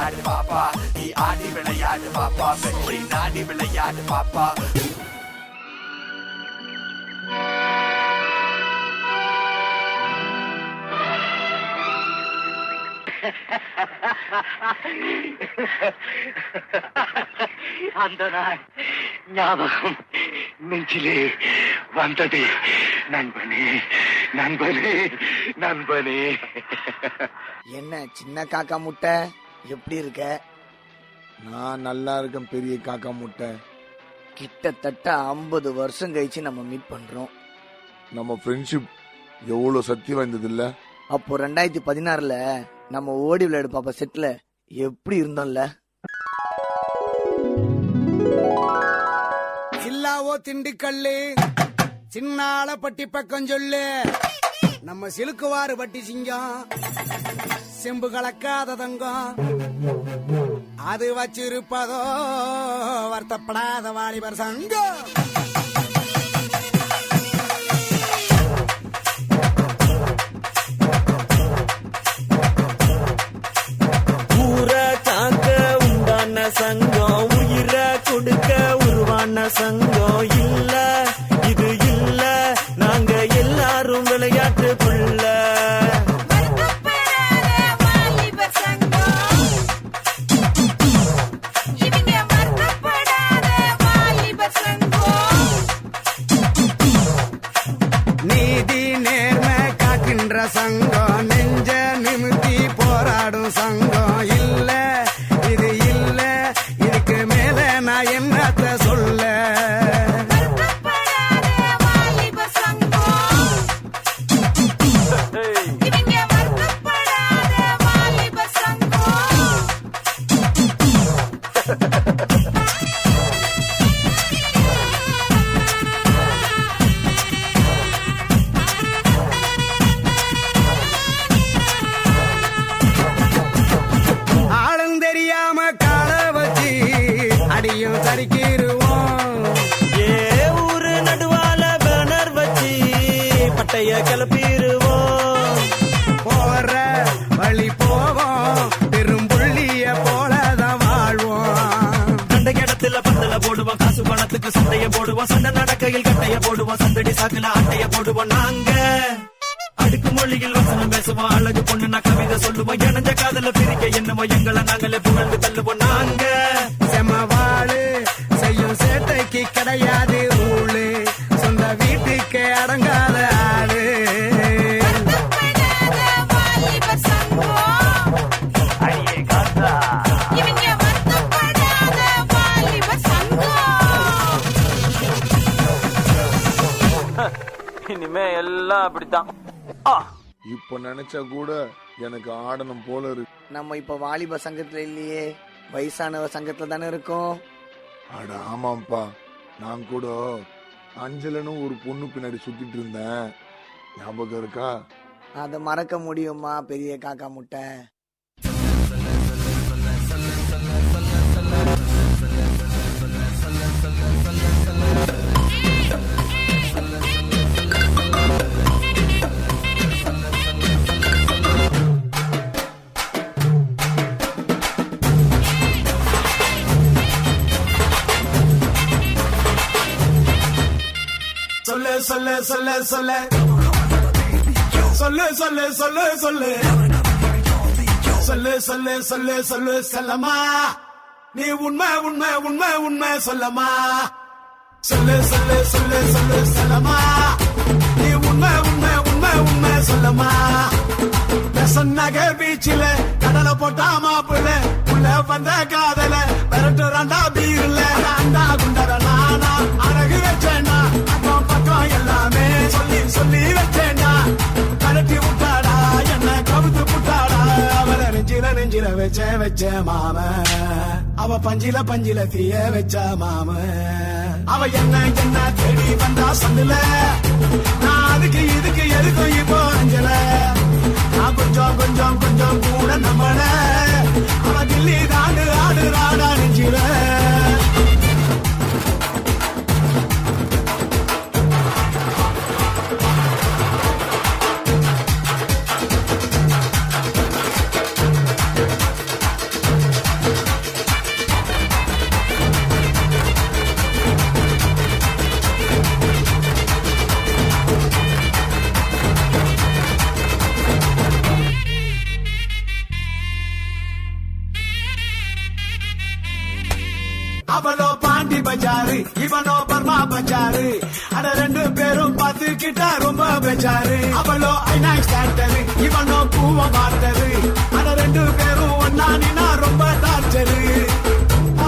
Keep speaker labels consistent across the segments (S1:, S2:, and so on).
S1: விளையாடு பாப்பா, நீ ஆடி விளையாடு பாப்பா, வெற்றி நாடி விளையாடு பாப்பா.
S2: அந்த நாள் ஞாபகம் நெஞ்சிலே வந்தது. நண்பனே நண்பனே நண்பனே.
S3: என்ன சின்ன காக்கா முட்டை, எப்படி இருக்க?
S4: நான் நல்லா இருக்கேன் பெரிய காக்கா முட்டை.
S3: கிட்டத்தட்ட 50 வருஷம் கழிச்சு நம்ம மீட் பண்றோம்.
S4: நம்ம ஃப்ரெண்ட்ஷிப் எவ்வளவு சக்தி வாய்ந்தது இல்ல?
S3: அப்போ 2016ல நம்ம ஓடி விளையாடு பாப்பா செட்ல எப்படி இருந்தோம்ல?
S5: சில்லாவோ திண்டுக்கல்லு சின்னால பட்டி பக்கம் சொல்லு. நம்ம சிலுக்குவாறு பட்டி சிங்கம், செம்பு கலக்காத தங்கம், அது வச்சிருப்பதோ வருத்தப்படாத வாலிபர் சங்கம்.
S6: சங்கம் உயிர கொடுக்க உருவான சங்கம் இல்ல, இது இல்ல, நாங்க எல்லாரும் விளையாட்டுக்குள்ள.
S5: நீதி நேர்மை காக்கின்ற சங்கம், நெஞ்ச நிமித்தி போராடும் சங்கம் இல்ல, இது இல்ல, இதுக்கு மேல நான் என்னத்த சொல்ல. ஆளும் தெரியாம கால வச்சு அடியும் சரிக்கிருவோம்.
S6: ஏ ஊரு நடுவால பேனர் வச்சு பட்டைய கிளப்பிடுவோம்.
S5: போற வழி போவோம், பெரும்புள்ளிய போலதான் வாழ்வோம்.
S6: கண்ட இடத்துல பந்தல போடுவோம், காசு பணத்துக்கு சண்டைய போடுவோம், சண்டை நடக்கையில் கட்டைய போடுவோம், சந்தடி சாக்குல அட்டைய போடுவோம். நாங்க அடுக்கு மொழியில் வசனம் பேசுவோம், அழகு பொண்ணு நான் கவிதை சொல்லுவோம், இணைஞ்ச காதல பிரிக்க என்னமோ எங்களை நாங்களே புகழ்ந்து தள்ளுவோம். நாங்க
S5: செம்மவாளு செய்யும் சேட்டைக்கு கிடையாது ஊழு, சொந்த வீட்டுக்கு அடங்காத ஆளு.
S7: இனிமே எல்லாம் அப்படித்தான்.
S4: இப்ப நினைச்சா கூட எனக்கு ஆடணும் போல இருக்கு.
S3: நம்ம இப்ப வாலிப சங்கத்துல இல்லையே, வயசானவ சங்கத்துல தானே இருக்கோம்.
S4: அட ஆமாப்பா, நான் கூட அஞ்சலன்னு ஒரு பொண்ணு பின்னாடி சுத்திட்டு இருந்தேன், ஞாபகம் இருக்கா?
S3: அத மறக்க முடியுமா பெரிய காக்கா முட்டை?
S5: சொல்லு சொல்லு சொல்லு சொல்லு சொல்லு சொல்லு சொல்லு சொல்லு சொல்லு சொல்லு சொல்லு சொல்லு சொல்லமா, நீ உண்மை உண்மை உண்மை உண்மை சொல்லமா. சொல்லு சொல்லு சொல்லு சொல்லு சொல்லமா, நீ உண்மை உண்மை உண்மை உண்மை சொல்லமா. நகர் பீச்சில கடலை போட்டா மாப்பிள்ள உள்ள வந்த காதல விரட்டுறாண்டா பீர்ல அண்டா குண்டர நானா அழகு வச்சேன்னா அக்கம் பக்கம் எல்லாமே சொல்லி சொல்லி வச்சேன்னா கரட்டி விட்டாடா என்ன கவுத்து புட்டாடா. அவளை நெஞ்சில நெஞ்சில வச்ச மாம, அவ பஞ்சில பஞ்சில தீய வச்ச மாம. அவ என்ன என்ன தேடி வந்தா சொல்லுல, நான் அதுக்கு இதுக்கு எதுக்கும் இப்போ அஞ்சல. நான் கொஞ்சம் கொஞ்சம் கொஞ்சம் கூட நம்மள, அவ தில்லி தாண்டு ஆடு ராடா நெஞ்சில. அவளோ பாண்டி பஜாரு இவனோ பர்மா பஜாரு அட ரெண்டு பேரும் பார்த்துக்கிட்டா ரொம்ப பெஜாரு அவளோ ஐநாக்ஸ் ஆக்டரு இவனோ பூவ மாட்டரு அட ரெண்டு பேரும் ஒன்னா நின்னா ரொம்ப டார்ச்சரு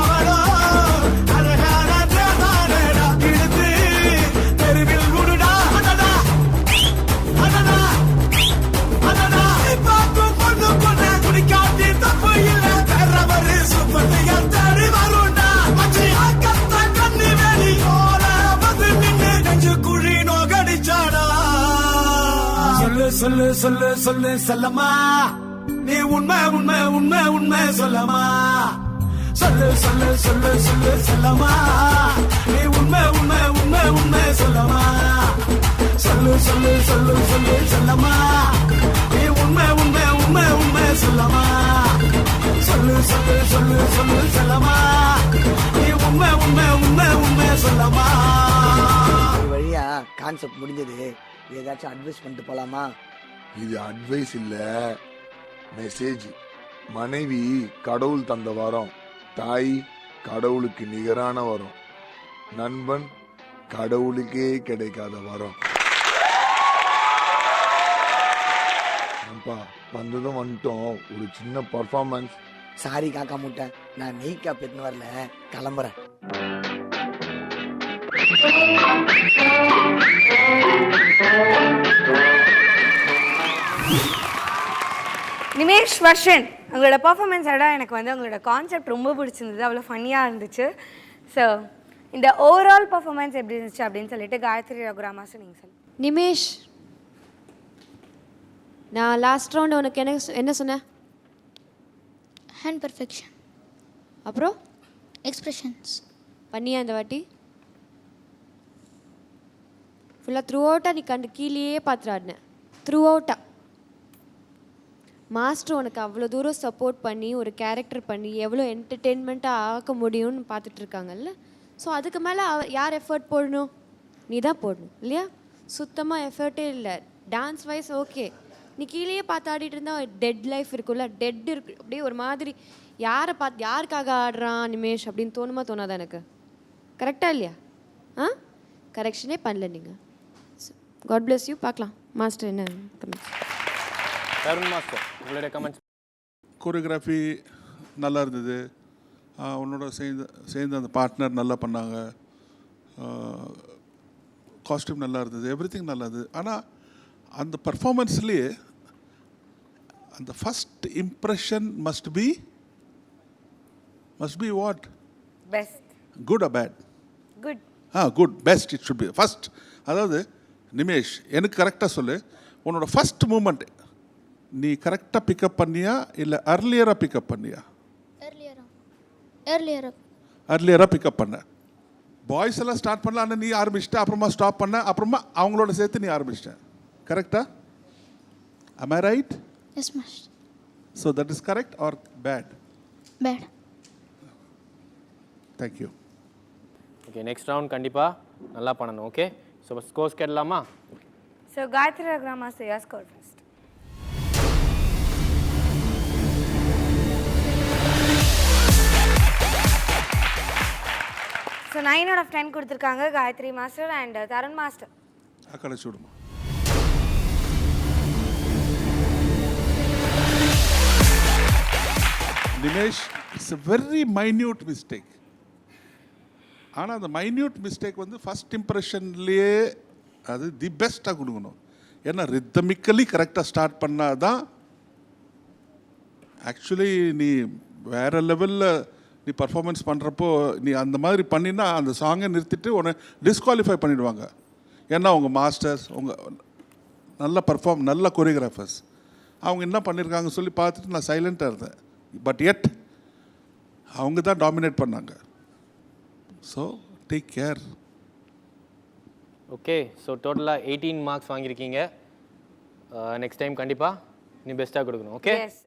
S5: அவளோ அழகான தேவானடா இழுத்து தெருவில் விடுடா அடடா அடடா அடடா பார்க்கும் பொண்ணு பொண்ணு குடிக்காட்டி தப்பு இல்ல வேறவரு சுப்பத்தையர் தேடி வருண்டா மச்சி ஆக்கத்த கண்ணி வெளி ஓர வந்து நின்னு நெஞ்சு குழி நோகடிச்சாடா சொல்லு சொல்லு சொல்லு சொல்லு செல்லம்மா நீ உண்மை உண்மை உண்மை உண்மை சொல்லமா சொல்லு சொல்லு சொல்லு சொல்லு செல்லம்மா நீ உண்மை உண்மை உண்மை உண்மை சொல்லமா சொல்லு சொல்லு சொல்லு சொல்லு செல்லம்மா நீ உண்மை உண்மை உண்மை உண்மை சொல்லமா சொல்லு சொல்லு சொல்லு சொல்லு செல்லமா நீ உண்மை உண்மை உண்மை உண்மை சொல்லமா
S3: இது வழியா கான்செப்ட் முடிஞ்சது. ஏதாச்சும் அட்வைஸ் பண்ணிட்டு போலாமா?
S4: இது அட்வைஸ் இல்ல, மெசேஜ். மனைவி கடவுள் தந்த வரம், தாய் கடவுளுக்கு நிகரான வரம், நண்பன் கடவுளுக்கே கிடைக்காத வரம். வந்ததும் வந்துட்டோம், ஒரு சின்ன பர்ஃபார்மன்ஸ்.
S3: சாரி காக்கா முட்டை, நான் மேக்கப் எடுத்துன்னு வரல, கிளம்புறேன்.
S8: நிமேஷ் வர்ஷன், உங்களோட பர்ஃபார்மன்ஸ் விட எனக்கு வந்து உங்களோட கான்செப்ட் ரொம்ப பிடிச்சிருந்தது, அவ்வளோ ஃபன்னியாக இருந்துச்சு. ஸோ இந்த ஓவரால் பர்ஃபார்மன்ஸ் எப்படி இருந்துச்சு அப்படின்னு சொல்லிட்டு காயத்ரி ரகுராமாஸ் நீங்கள் சொல்லுங்கள்.
S9: நிமேஷ், நான் லாஸ்ட் ரவுண்ட் உனக்கு என்ன சொன்னேன்?
S10: ஹேண்ட் பர்ஃபெக்ஷன்,
S9: அப்புறம்
S10: எக்ஸ்பிரஷன்ஸ்
S9: பண்ணியா இந்த வாட்டி? ஃபுல்லாக த்ரூ அவுட்டாக நீ கண்டு கீழேயே பார்த்துட்டு த்ரூ அவுட்டாக. மாஸ்டர் உனக்கு அவ்வளோ தூரம் சப்போர்ட் பண்ணி ஒரு கேரக்டர் பண்ணி எவ்வளோ என்டர்டெயின்மெண்ட்டாக ஆக்க முடியும்னு பார்த்துட்டு இருக்காங்கல்ல. ஸோ அதுக்கு மேலே யார் எஃபர்ட் போடணும்? நீ தான் போடணும் இல்லையா? சுத்தமாக எஃபர்ட்டே இல்லை. டான்ஸ் வைஸ் ஓகே, நீ கீழேயே பார்த்து ஆடிட்டு இருந்தால் டெட் லைஃப் இருக்குல்ல, டெட் இருக்கு. அப்படியே ஒரு மாதிரி யாருக்காக ஆடுறான் நிமேஷ் அப்படின்னு தோணுமா தோணாதா எனக்கு? கரெக்டாக இல்லையா? ஆ, கரெக்ஷனே பண்ணல நீங்கள். God bless you. பார்க்கலாம் மாஸ்டர் என்ன கமெண்ட்ஸ்.
S7: தருண் மாஸ்டர், உங்களுடைய கமெண்ட்ஸ்.
S11: கோரியோகிராஃபி நல்லா இருந்தது, உன்னோட சேர்ந்து அந்த பார்ட்னர் நல்லா பண்ணாங்க, காஸ்டியூம் நல்லா இருந்தது, எவ்ரிதிங் நல்லா இருந்தது. ஆனால் அந்த பர்ஃபார்மன்ஸ்லேயே அந்த first impression must be what?
S8: Best.
S11: Good or bad?
S8: Good.
S11: Good, best, it should be first. அதாவது நிமேஷ், எனக்கு கரெக்டாக சொல்லு, உன்னோட ஃபஸ்ட் மூமெண்ட் நீ கரெக்டாக பிக்கப் பண்ணியா இல்லை அர்லியராக பிக்கப் பண்ணியா? அர்லியராக பிக்கப் பண்ண. பாய்ஸ் எல்லாம் ஸ்டார்ட் பண்ணல, ஆனால் நீ ஆரம்பிச்சிட்ட, அப்புறமா ஸ்டாப் பண்ண, அப்புறமா அவங்களோட சேர்த்து நீ ஆரம்பிச்சிட்ட. கரெக்டா? am I right?
S10: Yes, master.
S11: So that is correct or bad?
S10: Bad.
S11: Thank you.
S7: Okay, next round கண்டிப்பாக நல்லா பண்ணணும். ஓகே, ஸோ ஸ்கோர்ஸ் கேட்கலாமா?
S8: So Gayathri Raghuram's your score first. So 9 out of 10 கொடுத்துருக்காங்க Gayathri master and Tharun master.
S11: அக்கடை சூடுமா. Nimesh, it's a very minute mistake. ஆனால் அந்த minute mistake வந்து ஃபஸ்ட் இம்ப்ரெஷன்லேயே அது தி பெஸ்ட்டாக கொடுக்கணும். ஏன்னா ரித்தமிக்கலி கரெக்டாக ஸ்டார்ட் பண்ணால் தான் ஆக்சுவலி நீ வேறு லெவலில் நீ பர்ஃபார்மன்ஸ் பண்ணுறப்போ நீ அந்த மாதிரி பண்ணினா அந்த சாங்கை நிறுத்திட்டு உன்னை டிஸ்குவாலிஃபை பண்ணிவிடுவாங்க. ஏன்னா உங்கள் மாஸ்டர்ஸ், உங்கள் நல்ல கொரியோகிராஃபர்ஸ் அவங்க என்ன பண்ணியிருக்காங்க சொல்லி பார்த்துட்டு நான் சைலண்ட்டாக இருந்தேன். பட் எட் அவங்க தான் டாமினேட் பண்ணாங்க. So take care.
S7: Okay, so டோட்டலாக 18 மார்க்ஸ் வாங்கியிருக்கீங்க. நெக்ஸ்ட் டைம் கண்டிப்பாக நீ பெஸ்ட்டாக கொடுக்கணும். ஓகே.